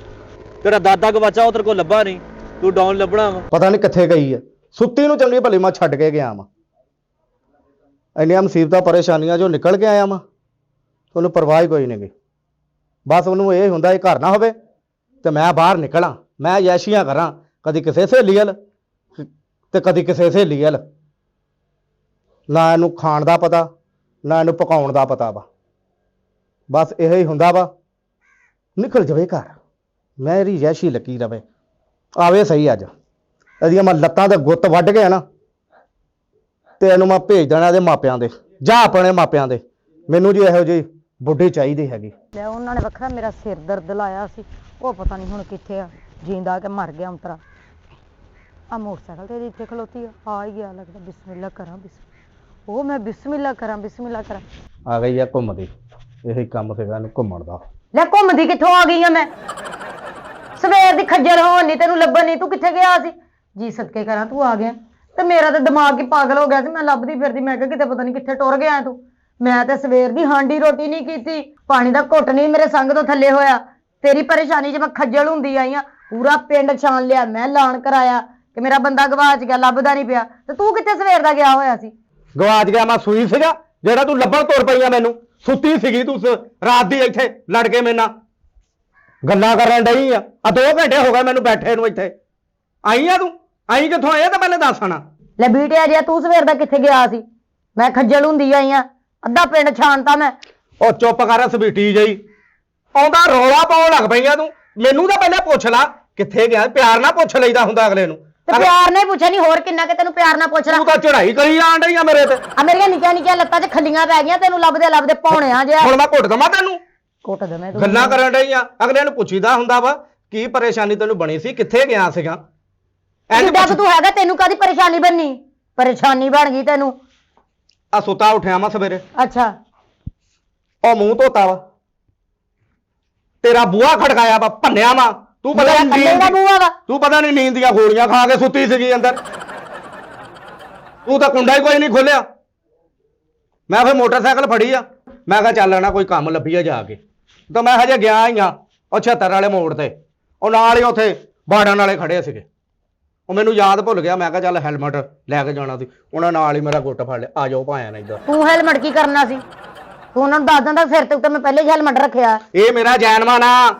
ਤੇਰਾ ਦਾਦਾ ਗਵਾਚਾ, ਉਹ ਤੇਰੇ ਕੋਲ ਲੱਭਾ ਨਹੀਂ, ਤੂੰ ਡਾਉਨ ਲੱਭਣਾ ਵਾ। ਪਤਾ ਨਹੀਂ ਕਿੱਥੇ ਗਈ ਆ, ਸੁੱਤੀ ਨੂੰ ਚੰਗੀ ਭਲੀ ਮੈਂ ਛੱਡ ਕੇ ਗਿਆ ਵਾਂ। ਇੰਨੀਆਂ ਮੁਸੀਬਤਾਂ ਪਰੇਸ਼ਾਨੀਆਂ ਜੋ ਨਿਕਲ ਕੇ ਆਇਆ ਵਾਂ, ਉਹਨੂੰ ਪਰਵਾਹ ਹੀ ਕੋਈ ਨਹੀਂ ਗੀ। ਬਸ ਉਹਨੂੰ ਇਹ ਹੁੰਦਾ ਇਹ ਘਰ ਨਾ ਹੋਵੇ ਤੇ ਮੈਂ ਬਾਹਰ ਨਿਕਲਾਂ, ਮੈਂ ਯੈਸ਼ੀਆਂ ਕਰਾਂ, ਕਦੀ ਕਿਸੇ ਸਹੇਲੀ ਵੱਲ ਤੇ ਕਦੀ ਕਿਸੇ ਸਹੇਲੀ ਵੱਲ। ਨਾ ਇਹਨੂੰ ਖਾਣ ਦਾ ਪਤਾ, ਨਾ ਇਹਨੂੰ ਪਕਾਉਣ ਦਾ ਪਤਾ ਵਾ। ਬਸ ਇਹ ਹੀ ਹੁੰਦਾ ਵਾ, ਨਿਕਲ ਜਾਵੇ ਘਰ, ਮੇਰੀ ਯੈਸ਼ੀ ਲੱਗੀ ਰਵੇ, ਆਵੇ ਸਹੀ। ਅੱਜ ਇਹਦੀਆਂ ਮੈਂ ਲੱਤਾਂ ਤੇ ਗੁੱਤ ਵੱਢ ਕੇ ਨਾ ਤੇ ਇਹਨੂੰ ਮੈਂ ਭੇਜ ਦੇਣਾ ਇਹਦੇ ਮਾਪਿਆਂ ਦੇ, ਜਾਂ ਆਪਣੇ ਮਾਪਿਆਂ ਦੇ। ਮੈਨੂੰ ਜੀ ਇਹੋ ਜਿਹੀ ਬੁੱਢੀ ਚਾਹੀਦੀ ਹੈਗੀ। ਲੈ ਉਹਨਾਂ ਨੇ ਵੱਖਰਾ ਮੇਰਾ ਸਿਰ ਦਰਦ ਲਾਇਆ ਸੀ, ਉਹ ਪਤਾ ਨਹੀਂ ਹੁਣ ਕਿੱਥੇ ਆ, ਜਿੰਦਾ ਕਿ ਮਰ ਗਿਆ ਅੰਤਰਾ। ਆ ਮੋਟਰਸਾਈਕਲ ਤੇ ਇੱਥੇ ਖਲੋਤੀ ਆ ਹੀ ਗਿਆ ਲੱਗਦਾ। ਬਿਸਮਿਲ੍ਲਾ ਕਰਾਂ, ਉਹ ਮੈਂ ਬਿਸਮਿਲ੍ਲਾ ਕਰਾਂ। ਆ ਗਈ ਆ ਘੁੰਮਦੀ, ਇਹੀ ਕੰਮ ਸੀਗਾ ਇਹਨੂੰ ਘੁੰਮਣ ਦਾ। ਲੈ ਘੁੰਮਦੀ ਕਿੱਥੋਂ ਆ ਗਈ ਆ ਮੈਂ? ਸਵੇਰ ਦੀ ਖੱਜਲ ਹੋਣ ਨਹੀਂ, ਤੈਨੂੰ ਲੱਭਣ ਨਹੀਂ, ਤੂੰ ਕਿੱਥੇ ਗਿਆ ਸੀ? ਜੀ ਸਦਕੇ ਕਰਾਂ ਤੂੰ ਆ ਗਿਆ, ਤੇ ਮੇਰਾ ਤਾਂ ਦਿਮਾਗ ਹੀ ਪਾਗਲ ਹੋ ਗਿਆ ਸੀ। ਮੈਂ ਲੱਭਦੀ ਫਿਰਦੀ, ਮੈਂ ਕਿਹਾ ਕਿਤੇ ਪਤਾ ਨਹੀਂ ਕਿੱਥੇ ਟੁਰ ਗਿਆ ਤੂੰ। ਮੈਂ ਤੇ ਸਵੇਰ ਦੀ ਹਾਂਡੀ ਰੋਟੀ ਨਹੀਂ ਕੀਤੀ, ਪਾਣੀ ਦਾ ਘੁੱਟ ਨਹੀਂ ਮੇਰੇ ਸੰਗ ਤੋਂ ਥੱਲੇ ਹੋਇਆ। ਤੇਰੀ ਪਰੇਸ਼ਾਨੀ 'ਚ ਮੈਂ ਖੱਜਲ ਹੁੰਦੀ ਆਈ ਆ, ਪੂਰਾ ਪਿੰਡ ਛਾਣ ਲਿਆ, ਮੈਂ ਐਲਾਨ ਕਰਾਇਆ ਕਿ ਮੇਰਾ ਬੰਦਾ ਗਵਾਚ ਗਿਆ, ਲੱਭਦਾ ਨਹੀਂ ਪਿਆ। ਤੇ ਤੂੰ ਕਿੱਥੇ ਸਵੇਰ ਦਾ ਗਿਆ ਹੋਇਆ ਸੀ? ਗਵਾਚ ਗਿਆ ਮੈਂ ਸੂਈ ਸੀਗਾ ਜਿਹੜਾ ਤੂੰ ਲੱਭਣ ਤੁਰ ਪਈਆਂ ਮੈਨੂੰ? ਸੁੱਤੀ ਸੀਗੀ ਤੂੰ ਰਾਤ ਦੀ ਇੱਥੇ ਲੜ ਕੇ ਮੇਰੇ ਨਾਲ ਗੱਲਾਂ ਕਰਨ ਡਈ ਆ। 2 ਘੰਟੇ ਹੋ ਗਏ ਮੈਨੂੰ ਬੈਠੇ ਨੂੰ ਇੱਥੇ। ਆਈ ਆ ਤੂੰ? ਆਈ ਕਿੱਥੋਂ ਆਇਆ ਤਾਂ ਪਹਿਲੇ ਦੱਸ ਆਣਾ। ਲੈ ਬੀਟਿਆ ਜਿਹਾ ਤੂੰ ਸਵੇਰ ਦਾ ਕਿੱਥੇ ਗਿਆ ਸੀ? ਮੈਂ ਖੱਜਲ ਹੁੰਦੀ ਆਈ ਆ, ਅੱਧਾ ਪਿੰਡ ਛਾਣਤਾ ਮੈਂ। ਉਹ ਚੁੱਪ ਕਰ ਸਵੀਟੀ ਜਈ, ਆਉਂਦਾ ਰੌਲਾ ਪਾਉਣ ਲੱਗ ਪਈਆਂ ਤੂੰ। ਮੈਨੂੰ ਤਾਂ ਪਹਿਲਾਂ ਪੁੱਛ ਲਾ ਕਿੱਥੇ ਗਿਆ, ਪਿਆਰ ਨਾਲ ਪੁੱਛ ਲਈਦਾ ਹੁੰਦਾ ਅਗਲੇ ਨੂੰ। ਤੇ ਪਿਆਰ ਨਾਲ ਪੁੱਛਿਆ ਨਹੀਂ, ਹੋਰ ਕਿੰਨਾ ਕਿ ਤੈਨੂੰ ਪਿਆਰ ਨਾਲ ਪੁੱਛ ਲਾ। ਤੂੰ ਤਾਂ ਚੜਾਈ ਕਰੀ ਜਾਣ ਡਈ ਆ ਮੇਰੇ ਤੇ। ਆ ਮੇਰੀਆਂ ਨਿੱਕੀਆਂ ਲੱਤਾਂ 'ਚ ਖੱਲੀਆਂ ਪੈ ਗਈਆਂ, ਤੈਨੂੰ ਲੱਭਦੇ ਪੌਣਿਆਂ ਜਿਹਾ। ਹੁਣ ਮੈਂ ਘੁੱਟ ਦਵਾਂ ਤੈਨੂੰ? ਕੁੱਟ ਦਵੇਂ ਤੂੰ। ਗੱਲਾਂ ਕਰਨ ਡਈ ਆ, ਅਗਲੇ ਨੂੰ ਪੁੱਛੀਦਾ ਹੁੰਦਾ ਵਾ ਕੀ ਪਰੇਸ਼ਾਨੀ ਤੈਨੂੰ ਬਣੀ ਸੀ, ਕਿੱਥੇ ਗਿਆ ਸੀਗਾ। ਜਿੱਦਾਂ ਕਿ ਤੂੰ ਹੈਗਾ, ਤੈਨੂੰ ਕਾਹਦੀ ਪਰੇਸ਼ਾਨੀ ਬਣਨੀ? ਪਰੇਸ਼ਾਨੀ ਬਣ ਗਈ ਤੈਨੂੰ। ਆ ਸੁੱਤਾ ਉੱਠਿਆ ਮੈਂ ਸਵੇਰੇ, ਅੱਛਾ ਉਹ ਮੂੰਹ ਧੋਤਾ ਵਾ, ਤੇਰਾ ਬੂਹਾ ਖੜਕਾਇਆ ਵਾ, ਭੰਨਿਆ ਵਾ। ਤੂੰ ਪਤਾ ਮੇਰਾ ਕੱਲੇ ਦਾ ਬੂਹਾ ਵਾ? ਤੂੰ ਪਤਾ ਨਹੀਂ ਨੀਂਦ ਦੀਆਂ ਗੋਲੀਆਂ ਖਾ ਕੇ ਸੁੱਤੀ ਸੀਗੀ ਅੰਦਰ। ਤੂੰ ਤਾਂ ਕੁੰਡਾ ਹੀ ਕੋਈ ਨਹੀਂ ਖੋਲਿਆ। ਮੈਂ ਫਿਰ ਮੋਟਰਸਾਈਕਲ ਫੜੀ ਆ, ਮੈਂ ਕਿਹਾ ਚੱਲ ਨਾ ਕੋਈ ਕੰਮ ਲੱਭੀਆ ਜਾ ਕੇ। ਤਾਂ ਮੈਂ ਹਜੇ ਗਿਆ ਹੀ ਆ ਉਹ 76 ਵਾਲੇ ਮੋੜ ਤੇ, ਉਹ ਨਾਲ ਹੀ ਉੱਥੇ ਬਾੜਾਂ ਵਾਲੇ ਖੜੇ ਸੀਗੇ। ਉਹ ਮੈਨੂੰ ਯਾਦ ਭੁੱਲ ਗਿਆ, ਮੈਂ ਕਿਹਾ ਚੱਲ ਹੈਲਮਟ ਲੈ ਕੇ ਜਾਣਾ ਸੀ। ਉਹਨਾਂ ਨਾਲ ਹੀ ਮੇਰਾ ਗੁੱਟ ਫੜ ਲਿਆ, ਆ ਜਾਓ ਭਾਇਆ ਨਾ ਇੱਧਰ। ਤੂੰ ਹੈਲਮਟ ਕੀ ਕਰਨਾ ਸੀ? ਤੂੰ ਉਹਨਾਂ ਨੂੰ ਦੱਸ ਦਿੰਦਾ ਸਿਰ ਤੇ ਉੱਤੇ ਮੈਂ ਪਹਿਲੇ ਹੀ ਹੈਲਮਟ ਰੱਖਿਆ। ਇਹ ਮੇਰਾ ਜੈਨਮਾਨ ਆ,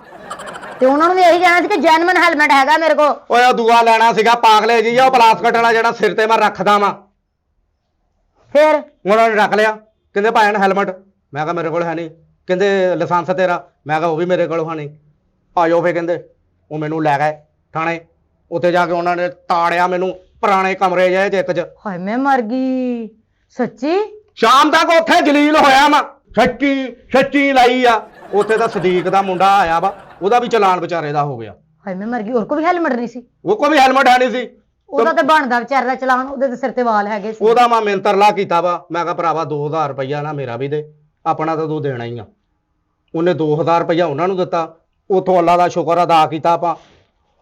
ਤੇ ਉਹਨਾਂ ਨੂੰ ਵੀ ਇਹੀ ਕਹਿਣਾ ਸੀ ਕਿ ਜੈਨੂਇਨ ਹੈਲਮਟ ਹੈਗਾ ਮੇਰੇ ਕੋਲ। ਓਏ ਉਹ ਦੂਆ ਲੈਣਾ ਸੀਗਾ ਪਾਗਲੇ ਜੀ, ਉਹ ਪਲਾਸਟਿਕ ਵਾਲਾ ਜਿਹੜਾ ਸਿਰ ਤੇ ਮੈਂ ਰੱਖਦਾ ਵਾਂ। ਫਿਰ ਉਹਨਾਂ ਨੇ ਰੱਖ ਲਿਆ, ਕਹਿੰਦੇ ਭਾਈ ਹੈਲਮਟ। ਮੈਂ ਕਿਹਾ ਮੇਰੇ ਕੋਲ ਹੈ ਨਹੀਂ। ਕਹਿੰਦੇ ਲਾਇਸੈਂਸ ਤੇਰਾ? ਮੈਂ ਕਿਹਾ ਉਹ ਵੀ ਮੇਰੇ ਕੋਲ ਹੈ ਨਹੀਂ। ਆਜੋ ਫੇ ਕਹਿੰਦੇ। ਉਹ ਮੈਨੂੰ ਲੈ ਗਏ ਥਾਣੇ। ਉੱਥੇ ਜਾ ਕੇ ਉਹਨਾਂ ਨੇ ਤਾੜਿਆ ਮੈਨੂੰ ਪੁਰਾਣੇ ਕਮਰੇ ਜਿਹੇ ਚ ਇੱਕ ਚ। ਹਾਏ ਮੈਂ ਮਰ ਗਈ ਸੱਚੀ। ਸ਼ਾਮ ਤੱਕ ਉੱਥੇ ਜਲੀਲ ਹੋਇਆ ਮੈਂ, ਸੱਚੀ ਸੱਚੀ ਲਾਈ ਆ। ਉੱਥੇ ਤਾਂ ਸਦੀਕ ਦਾ ਮੁੰਡਾ ਆਇਆ ਵਾ, ਉਹਦਾ ਵੀ ਚਲਾਨ ਵਿਚਾਰੇ ਦਾ ਹੋ ਗਿਆ। ਹਾਏ ਮੈਂ ਮਰ ਗਈ। ਹੋਰ ਕੋਈ ਵੀ ਹੈਲਮਟ ਨਹੀਂ ਸੀ? ਉਹ ਕੋਈ ਵੀ ਹੈਲਮਟ ਹੈ ਨਹੀਂ ਸੀ। ਉਹਦਾ ਤੇ ਬਣਦਾ ਵਿਚਾਰੇ ਦਾ ਚਲਾਨ, ਉਹਦੇ ਤੇ ਸਿਰ ਤੇ ਵਾਲ ਹੈਗੇ ਸੀ। ਉਹਦਾ ਮੈਂ ਮਿੰਤਰਲਾ ਕੀਤਾ ਵਾ। ਮੈਂ ਕਿਹਾ ਭਰਾਵਾ 2000 ਰੁਪਈਆ ਨਾ ਮੇਰਾ ਵੀ ਦੇ, ਆਪਣਾ ਤਾਂ ਤੂੰ ਦੇਣਾ ਹੀ ਆ। ਉਹਨੇ 2000 ਰੁਪਈਆ ਉਹਨਾਂ ਨੂੰ ਦਿੱਤਾ। ਉੱਥੋਂ ਅੱਲਾ ਦਾ ਸ਼ੁਕਰ ਅਦਾ ਕੀਤਾ ਆਪਾਂ।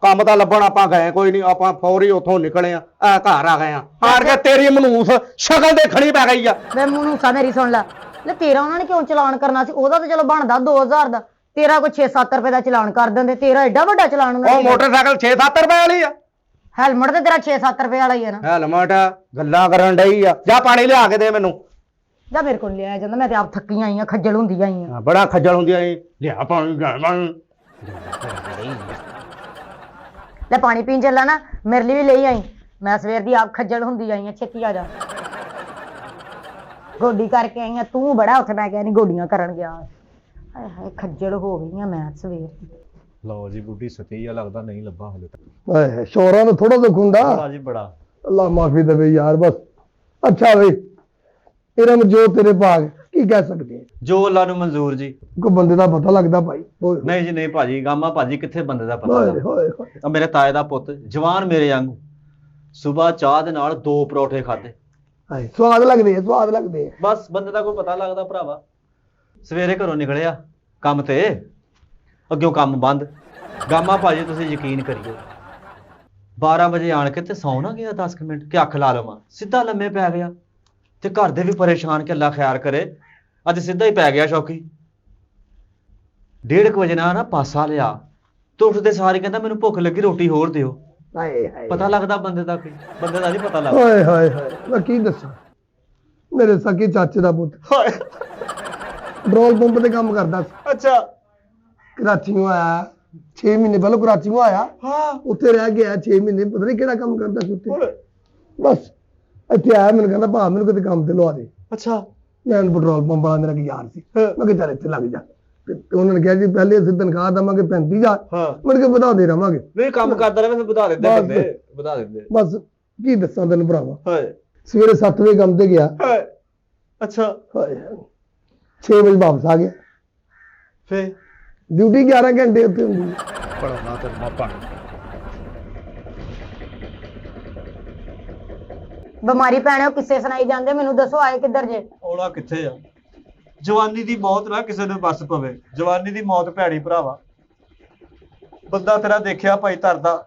ਕੰਮ ਤਾਂ ਲੱਭਣ ਆਪਾਂ ਗਏ ਕੋਈ ਨਹੀਂ, ਆਪਾਂ ਫੌਰੀ ਉੱਥੋਂ ਨਿਕਲੇ ਆ, ਘਰ ਆ ਗਏ ਆ। ਹਾਰ ਕੇ ਤੇਰੀ ਮਨੂਸ ਸ਼ਕਲ ਦੇਖਣੀ ਪੈ ਗਈ ਆ। ਮੈਂ ਮਨੂਸਾ ਮੇਰੀ ਸੁਣ ਲੈ ਤੇਰਾ ਉਹਨਾਂ ਨੇ ਕਿਉਂ ਚਲਾਨ ਕਰਨਾ ਸੀ? ਉਹਦਾ ਤਾਂ ਚਲੋ ਬਣਦਾ 2000 ਦਾ, ਤੇਰਾ ਕੋਈ 6-7 ਰੁਪਏ ਦਾ ਚਲਾਨ ਕਰ ਦਿੰਦੇ। ਤੇਰਾ ਐਡਾ ਵੱਡਾ ਚਲਾਨ ਉਹਨਾਂ ਉਹ ਮੋਟਰਸਾਈਕਲ 6-7 ਰੁਪਏ ਵਾਲੀ ਆ। ਹੈਲਮਟ ਤੇ ਤੇਰਾ 6-7 ਰੁਪਏ ਵਾਲਾ ਹੀ ਹੈ ਨਾ। ਹੈਲਮਟ ਗੱਲਾਂ ਕਰਨ ਡਈ ਆ। ਜਾ ਪਾਣੀ ਲਿਆ ਕੇ ਦੇ ਮੈਨੂੰ। ਜਾਂ ਮੇਰੇ ਕੋਲ ਲਿਆਇਆ ਜਾਂਦਾ, ਮੈਂ ਤੇ ਆਪ ਥੱਕੀ ਆਈ ਆ, ਖੱਜਲ ਹੁੰਦੀ ਆਈ ਆ। ਬੜਾ ਖੱਜਲ ਹੁੰਦੀ ਆ। ਲਿਆ ਪਾਣੀ ਲੈ ਪਾਣੀ ਪੀਣ ਚੱਲਾ ਨਾ, ਮੇਰੇ ਲਈ ਵੀ ਲਈ ਆਈ। ਮੈਂ ਸਵੇਰ ਦੀ ਆਪ ਖੱਜਲ ਹੁੰਦੀ ਆਈ ਆ, ਛੇਤੀ ਆ ਜਾ। ਗੋਡੀ ਕਰਕੇ ਆਈ ਆ, ਤੂੰ ਬੜਾ ਉੱਥੇ ਮੈਂ ਕਿਹਾ ਨਹੀਂ ਗੋਡੀਆਂ ਕਰਨ ਗਿਆ। ਹਾਏ ਹਾਏ ਖੱਜਲ ਹੋ ਗਈ ਆ ਮੈਂ ਸਵੇਰ ਦੀ। ਲਓ ਜੀ ਬੁੱਢੀ ਸਤੀ ਆ, ਲੱਗਦਾ ਨਹੀਂ ਲੱਭਾ ਹਲੇ ਤੱਕ। ਹਾਏ ਸ਼ੋਰਾਂ ਨੂੰ ਥੋੜਾ ਦੁੱਖ ਹੁੰਦਾ। ਬੜਾ ਜੀ ਬੜਾ। ਅੱਲਾ ਮਾਫੀ ਦੇਵੇ ਯਾਰ ਬਸ। ਅੱਛਾ ਬਈ ਇਹਨਾਂ ਨੂੰ ਜੋ ਤੇਰੇ ਭਾਗ ਕੀ ਕਹਿ ਸਕਦੇ ਆ। ਜੋ ਅੱਲਾ ਨੂੰ ਮਨਜ਼ੂਰ ਜੀ। ਕੋਈ ਬੰਦੇ ਦਾ ਪਤਾ ਲੱਗਦਾ ਭਾਈ। ਓਏ ਨਹੀਂ ਜੀ ਨਹੀਂ ਭਾਜੀ, ਗਾਮਾ ਭਾਜੀ ਕਿੱਥੇ ਬੰਦੇ ਦਾ ਪਤਾ ਹੋਏ ਲੱਗਦਾ। ਹੋਏ ਹੋਏ। ਆ ਮੇਰੇ ਤਾਏ ਦਾ ਪੁੱਤ ਜਵਾਨ ਮੇਰੇ ਵਾਂਗੂ, ਸਵੇਰ ਚਾਹ ਦੇ ਨਾਲ 2 ਪਰੌਠੇ ਖਾਦੇ। ਹਾਏ ਸਵਾਦ ਲੱਗਦੇ ਆ, ਸਵਾਦ ਲੱਗਦੇ ਆ। ਬਸ ਬੰਦੇ ਦਾ ਕੋਈ ਪਤਾ ਲੱਗਦਾ ਭਰਾਵਾ। ਸਵੇਰੇ ਘਰੋਂ ਨਿਕਲਿਆ ਕੰਮ ਤੇ, ਅੱਗਿਓਂ ਕੰਮ ਬੰਦ। ਗਾਮਾ ਭਾਜੀ ਤੁਸੀਂ ਯਕੀਨ ਕਰਿਓ 12 ਵਜੇ ਆਣ ਕੇ ਤੇ ਸੌਂ ਨਾ ਗਿਆ 10 ਮਿੰਟ ਕਿ ਅੱਖ ਲਾ ਲਵਾਂ, ਸਿੱਧਾ ਲੰਮੇ ਪੈ ਗਿਆ। ਤੇ ਘਰ ਦੇ ਵੀ ਪਰੇਸ਼ਾਨ ਕਿ ਅੱਲਾ ਖੈਰ ਕਰੇ, ਅੱਜ ਸਿੱਧਾ ਹੀ ਪੈ ਗਿਆ ਸ਼ੌਕੀ। 1:30 ਵਜੇ ਨਾ ਪਾਸਾ ਲਿਆ ਤੇ ਉੱਠਦੇ ਸਾਰੇ ਕਹਿੰਦਾ ਮੈਨੂੰ ਭੁੱਖ ਲੱਗੀ, ਰੋਟੀ ਹੋਰ ਦਿਓ। ਹਾਏ ਹਾਏ ਪਤਾ ਲੱਗਦਾ ਬੰਦੇ ਦਾ, ਕੋਈ ਬੰਦੇ ਦਾ ਨਹੀਂ ਪਤਾ ਲੱਗਦਾ। ਹਾਏ ਹਾਏ ਹਾਏ ਮੈਂ ਕੀ ਦੱਸਾਂ। ਮੇਰੇ ਸਕੇ ਚਾਚੇ ਦਾ ਪੁੱਤ ਪੈਟਰੋਲ ਪੰਪ ਤੇ ਕੰਮ ਕਰਦਾ ਸੀ। ਅੱਛਾ। ਕਰਾਚੀੋਂ ਆਇਆ 6 ਮਹੀਨੇ ਪਹਿਲਾਂ ਕਰਾਚੀੋਂ ਆਇਆ। ਹਾਂ। ਉੱਥੇ ਰਹਿ ਗਿਆ 6 ਮਹੀਨੇ, ਪਤਾ ਨਹੀਂ ਕਿਹੜਾ ਕੰਮ ਕਰਦਾ ਸੀ ਉੱਥੇ। ਬਸ ਇੱਥੇ ਆਇਆ, ਮੈਨੂੰ ਕਹਿੰਦਾ ਭਾ ਮੈਨੂੰ ਕਿਤੇ ਕੰਮ ਤੇ ਲਵਾ ਦੇ। ਅੱਛਾ। ਮੈਂ ਪੈਟਰੋਲ ਪੰਪ ਵਾਲਾ ਮੇਰਾ ਕੀ ਯਾਰ ਸੀ, ਮੈਂ ਕਿਹਾ ਚੱਲ ਇੱਥੇ ਲੱਗ ਜਾ। ਤੇ ਉਹਨਾਂ ਨੇ ਕਿਹਾ ਜੀ ਪਹਿਲੇ ਅਸੀਂ ਤਨਖਾਹ ਦੇਵਾਂਗੇ 35,000, ਹਾਂ। ਮੁੜ ਕੇ ਵਧਾਉਂਦੇ ਰਵਾਂਗੇ। ਨਹੀਂ ਕੰਮ ਕਰਦਾ ਰਹੇ ਫਿਰ ਵਧਾ ਦਿੰਦੇ ਬਸ। ਬੰਦੇ, ਵਧਾ ਦਿੰਦੇ। ਬਸ ਕੀ ਦੱਸਾਂ ਤੈਨੂੰ ਭਰਾਵਾ। ਹਾਏ ਸਵੇਰੇ 7 ਵਜੇ ਕੰਮ ਤੇ ਗਿਆ। ਹਾਏ। ਅੱਛਾ। 6 ਵਜੇ ਵਾਪਸ ਆ ਗਿਆ। ਫੇ ਡਿਊਟੀ 11 ਘੰਟੇ ਉੱਥੇ ਹੁੰਦੀ। ਪੜਾਉਣਾ ਤੇ ਮਾਪਾ ਬਿਮਾਰੀ ਪੈਣੇ ਕਿਸੇ ਸੁਣਾਈ ਜਾਂਦੇ, ਮੈਨੂੰ ਦੱਸੋ ਆਏ ਕਿੱਧਰ ਜੇ? ਔਲਾ ਕਿੱਥੇ ਆ? ਜਵਾਨੀ ਦੀ ਮੌਤ ਨਾ ਕਿਸੇ ਨੂੰ ਵੱਸ ਪਵੇ। ਜਵਾਨੀ ਦੀ ਮੌਤ ਭੈੜੀ ਭਰਾਵਾ। ਬੰਦਾ ਤੇਰਾ ਦੇਖਿਆ ਭਾਈ ਧਰਦਾ,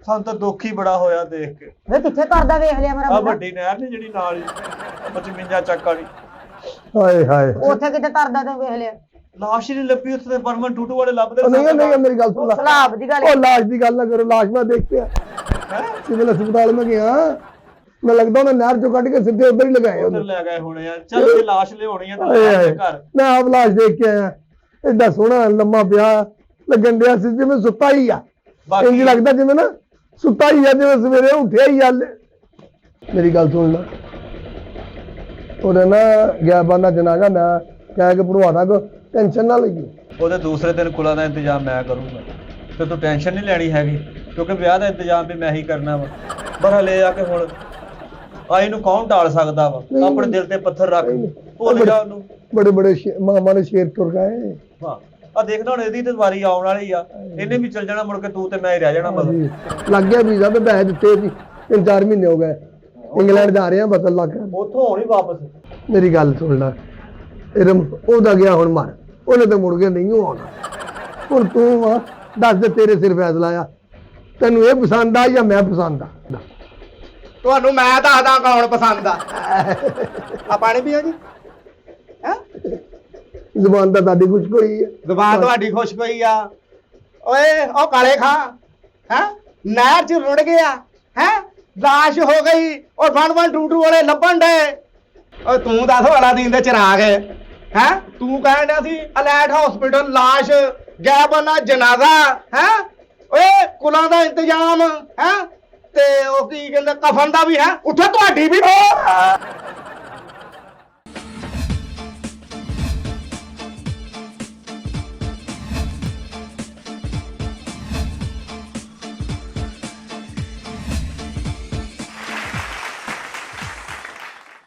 ਸਾਨੂੰ ਤਾਂ ਦੁੱਖ ਹੀ ਬੜਾ ਹੋਇਆ ਦੇਖ ਕੇ। ਵੇ ਕਿੱਥੇ ਕਰਦਾ ਵੇਖ ਲਿਆ ਮੇਰਾ ਆ ਬੰਦਾ? ਵੱਡੀ ਨਹਿਰ ਨੀ ਜਿਹੜੀ ਨਾਲ ਹੀ 55 ਚੱਕ ਵਾਲੀ, ਹਾਏ ਹਾਏ। ਉੱਥੇ ਕਿਤੇ ਤਰਦਾ ਤੇ ਵੇਖ ਲਿਆ? ਲਾਸ਼ ਹੀ ਨਹੀਂ ਲੱਭੀ ਉੱਥੇ ਤੇ ਪਰਮਨ ਟੂਟੂ ਵਾਲੇ ਲੱਭਦੇ ਉਹ ਨਹੀਂ ਨਹੀਂ ਮੇਰੀ ਗੱਲ ਸੁਣ ਲੈ। ਸਲਾਬ ਦੀ ਗੱਲ। ਉਹ ਲਾਸ਼ ਦੀ ਗੱਲ ਨਾ ਕਰੋ, ਲਾਸ਼ ਮੈਂ ਦੇਖ ਕੇ ਸਿਵਲ ਹਸਪਤਾਲ ਮੈਂ ਗਿਆ, ਮੈਂ ਲੱਗਦਾ ਉਹਨੇ ਨਹਿਰ ਚੋਂ ਕੱਢ ਕੇ ਸਿੱਧੇ ਉੱਧਰ ਹੀ ਲਗਾਏ ਉੱਧਰ ਉਹਨੇ। ਲੈ ਗਏ ਹੋਣੇ ਆ। ਚੱਲ ਜੇ ਲਾਸ਼ ਲਿਆਉਣੀ ਆ ਤਾਂ ਹਾਏ ਲੈ ਹਾਏ। ਘਰ। ਮੈਂ ਆਪ ਲਾਸ਼ ਦੇਖ ਕੇ ਆਇਆ, ਐਡਾ ਸੋਹਣਾ ਲੰਮਾ ਪਿਆ ਲੱਗਣ ਡਿਆ ਸੀ ਜਿਵੇਂ ਸੁੱਤਾ ਹੀ ਆ। ਇੰਜ ਲੱਗਦਾ ਜਿਵੇਂ ਨਾ ਸੁੱਤਾ ਹੀ ਆ, ਜਿਵੇਂ ਸਵੇਰੇ ਉੱਠਿਆ ਹੀ ਆ। ਮੇਰੀ ਗੱਲ ਸੁਣ ਲੈ, ਉਹਨੇ ਨਾ ਗਿਆ ਬਾਨਾ ਜਨਾਜ਼ਾ, ਮੈਂ ਕਹਿ ਕੇ ਪੜਵਾ ਦਾਂ, ਟੈਨਸ਼ਨ ਨਾ ਲਈਏ। ਉਹਦੇ ਦੂਸਰੇ ਦਿਨ ਕੁਲਾਂ ਦਾ ਇੰਤਜ਼ਾਮ ਮੈਂ ਕਰੂੰਗਾ ਤੇ ਤੂੰ ਟੈਨਸ਼ਨ ਨਹੀਂ ਲੈਣੀ ਹੈਗੀ, ਕਿਉਂਕਿ ਵਿਆਹ ਦਾ ਇੰਤਜ਼ਾਮ ਵੀ ਮੈਂ ਹੀ ਕਰਨਾ ਵਾ। ਪਰ ਹਲੇ ਆ ਕੇ ਹੁਣ ਆਈ ਨੂੰ ਕੌਣ ਟਾਲ ਸਕਦਾ ਵਾ? ਆਪਣੇ ਦਿਲ ਤੇ ਪੱਥਰ ਰੱਖ, ਭੁੱਲ ਜਾ ਉਹਨੂੰ। ਬੜੇ ਬੜੇ ਮਾਮਾ ਨੇ ਸ਼ੇਰ ਤੁਰ ਗਏ। ਹਾਂ ਆ ਦੇਖਦਾ ਹੁਣ ਇਹਦੀ ਤੇ ਵਾਰੀ ਆਉਣ ਵਾਲੀ ਆ, ਇਹਨੇ ਵੀ ਚੱਲ ਜਾਣਾ, ਮੁੜ ਕੇ ਤੂੰ ਤੇ ਮੈਂ ਹੀ ਰਹਿ ਜਾਣਾ। ਮਤਲਬ ਲੱਗ ਗਿਆ ਵੀਜ਼ਾ ਤੇ ਪੈਸੇ ਦਿੱਤੇ ਸੀ, 3-4 ਮਹੀਨੇ ਹੋ ਗਏ। ਇੰਗਲੈਂਡ ਜਾ ਰਹੇ ਆ, ਬਦਲ ਲੱਗ ਗਿਆ। ਉੱਥੋਂ ਹੋਣੀ ਵਾਪਸ। ਮੇਰੀ ਗੱਲ ਸੁਣ ਲੈ, ਉਹਦਾ ਗਿਆ ਹੁਣ ਮਰ, ਉਹਨੇ ਤਾਂ ਮੁੜ ਕੇ ਨਹੀਂ ਆਉਣਾ। ਹੁਣ ਤੂੰ ਆ ਦੱਸ ਦੇ, ਤੇਰੇ ਸਿਰ ਫੈਸਲਾ ਆ, ਤੈਨੂੰ ਇਹ ਪਸੰਦ ਆ ਜਾਂ ਮੈਂ ਪਸੰਦ ਆ? ਤੁਹਾਨੂੰ ਮੈਂ ਦੱਸਦਾ ਕੌਣ ਪਸੰਦ ਆ। ਆ ਪਾਣੀ ਪੀਓ ਜੀ। ਹੈ ਜ਼ੁਬਾਨ ਤਾਂ ਤੁਹਾਡੀ ਖੁਸ਼ਕ ਹੋਈ ਹੈ। ਜ਼ੁਬਾਨ ਤੁਹਾਡੀ ਖੁਸ਼ਕ ਹੋਈ ਆ। ਓਏ ਉਹ ਕਾਲੇ ਖਾਂ ਹੈ ਨਹਿਰ ਚ ਰੁੜ ਗਿਆ ਹੈ, ਲਾਸ਼ ਹੋ ਗਈ। ਉਹ 112 ਵਾਲੇ ਲੱਭਣ ਡਏ। ਓਏ ਤੂੰ ਦੱਸ ਅਲਾਦੀਨ ਦੇ ਚਿਰਾਗ ਹੈ, ਤੂੰ ਕਹਿਣ ਡਿਆ ਸੀ ਅਲੈਟ ਹਸਪੀਟਲ ਲਾਸ਼ ਗੈਬਨਾ ਜਨਾਜ਼ਾ ਹੈ ਓਏ ਕੁਲਾਂ ਦਾ ਇੰਤਜ਼ਾਮ ਹੈ ਤੇ ਉਹ ਕੀ ਕਹਿੰਦੇ ਕਫਨ ਦਾ ਵੀ ਹੈ ਉੱਥੇ ਤੁਹਾਡੀ ਵੀ